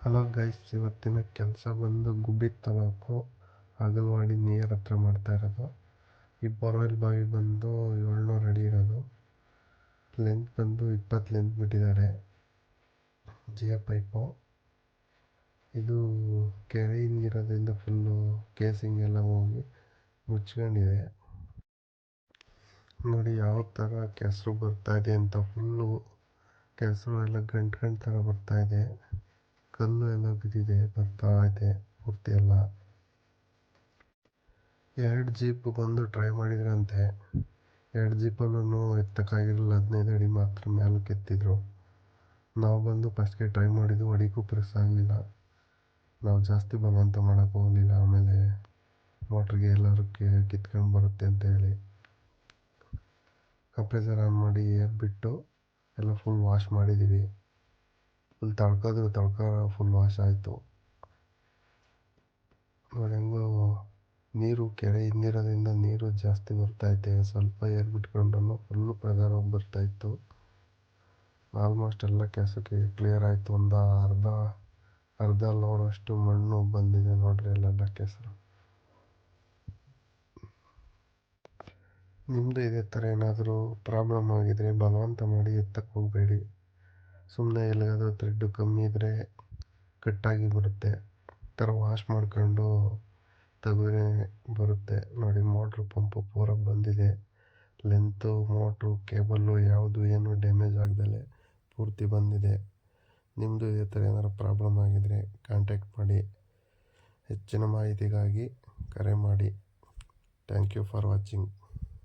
Hello guys, ಇವತ್ತಿನ ಕೆಲಸ ಬಂದು ಗುಬ್ಬಿ ತಾಲೂಕು ಅಂಗನವಾಡಿ ನಿಯರ್ ಹತ್ರ ಮಾಡ್ತಾ ಇರೋದು. ಈ ಬೋರ್ವೆಲ್ ಬಾವಿ ಬಂದು 700 ಅಡಿ ಇರೋದು. ಲೆಂತ್ ಬಂದು 20 ಲೆಂತ್ ಬಿಟ್ಟಿದ್ದಾರೆ. ಜಿಯೋ ಪೈಪು ಇದು ಕೆರೆ ಹಿಂಗಿರೋದ್ರಿಂದ ಫುಲ್ಲು ಕೇಸಿಂಗ್ ಎಲ್ಲ ಹೋಗಿ ಮುಚ್ಕೊಂಡಿದೆ. ನೋಡಿ ಯಾವ ಥರ ಕೆಸರು ಬರ್ತಾ ಇದೆ ಅಂತ. ಫುಲ್ಲು ಕೆಸರು ಎಲ್ಲ ಗಂಟು ಥರ ಬರ್ತಾ ಇದೆ. ಕಲ್ಲು ಎಲ್ಲ ಬಿದ್ದಿದೆ, ಬರ್ತಾ ಇದೆ ಪೂರ್ತಿ ಎಲ್ಲ. 2 ಜೀಪ್ ಬಂದು ಟ್ರೈ ಮಾಡಿದ್ರಂತೆ. 2 ಜೀಪಲ್ಲೂ ಎತ್ತಕ್ಕಾಗಿರಲಿಲ್ಲ. 15 ಅಡಿ ಮಾತ್ರ ಮೇಲಕ್ಕೆ ಎತ್ತಿದ್ರು. ನಾವು ಬಂದು ಫಸ್ಟ್ಗೆ ಟ್ರೈ ಮಾಡಿದ್ದು, ಅಡಿಗೂ ಪ್ರೆಸ್ ಆಗಲಿಲ್ಲ. ನಾವು ಜಾಸ್ತಿ ಬಲವಂತ ಮಾಡೋಕ್ಕೆ ಹೋಗಲಿಲ್ಲ. ಆಮೇಲೆ ಮೋಟ್ರಿಗೆ ಎಲ್ಲರೂ ಕಿತ್ಕೊಂಡು ಬರುತ್ತೆ ಅಂತ ಹೇಳಿ ಕಂಪ್ರೆಸರ್ ಆನ್ ಮಾಡಿ ಏರ್ ಬಿಟ್ಟು ಎಲ್ಲ ಫುಲ್ ವಾಶ್ ಮಾಡಿದ್ದೀವಿ. ಫುಲ್ ಫುಲ್ ವಾಶ್ ಆಯಿತು. ನೋಡಿ ಹೆಂಗೋ ನೀರು ಕೆರೆ ಹಿಂದಿರೋದ್ರಿಂದ ನೀರು ಜಾಸ್ತಿ ಬರ್ತೈತೆ. ಸ್ವಲ್ಪ ಏರ್ ಬಿಟ್ಕೊಂಡ್ರೂ ಫುಲ್ಲು ಪ್ರೆಸರ್ ಹೋಗಿ ಬರ್ತಾಯಿತ್ತು. ಆಲ್ಮೋಸ್ಟ್ ಎಲ್ಲ ಕೆಸಕ್ಕೆ ಕ್ಲಿಯರ್ ಆಯಿತು. ಒಂದು ಅರ್ಧ ಲೋಡಷ್ಟು ಮಣ್ಣು ಬಂದಿದೆ ನೋಡ್ರಿ, ಅಲ್ಲೆಲ್ಲ ಕೆಸರು. ನಿಮ್ಮದು ಇದೇ ಥರ ಏನಾದರೂ ಪ್ರಾಬ್ಲಮ್ ಆಗಿದರೆ ಬಲವಂತ ಮಾಡಿ ಎತ್ತಕ್ಕೆ ಹೋಗಬೇಡಿ. ಸುಮ್ಮನೆ ಎಲ್ಲಿಗಾದರೂ ಥ್ರೆಡ್ಡು ಕಮ್ಮಿ ಇದ್ದರೆ ಕಟ್ಟಾಗಿ ಬರುತ್ತೆ. ಈ ಥರ ವಾಶ್ ಮಾಡ್ಕೊಂಡು ತೆಗೆದ್ರೆ ಬರುತ್ತೆ. ನೋಡಿ ಮೋಟ್ರು ಪಂಪು ಪೂರ ಬಂದಿದೆ. ಲೆಂತು ಮೋಟ್ರು ಕೇಬಲ್ಲು ಯಾವುದು ಏನು ಡ್ಯಾಮೇಜ್ ಆಗ್ದಲೆ ಪೂರ್ತಿ ಬಂದಿದೆ. ನಿಮ್ಮದು ಇದೇ ಥರ ಏನಾದರೂ ಪ್ರಾಬ್ಲಮ್ ಆಗಿದರೆ ಕಾಂಟ್ಯಾಕ್ಟ್ ಮಾಡಿ. ಹೆಚ್ಚಿನ ಮಾಹಿತಿಗಾಗಿ ಕರೆ ಮಾಡಿ. Thank you for watching.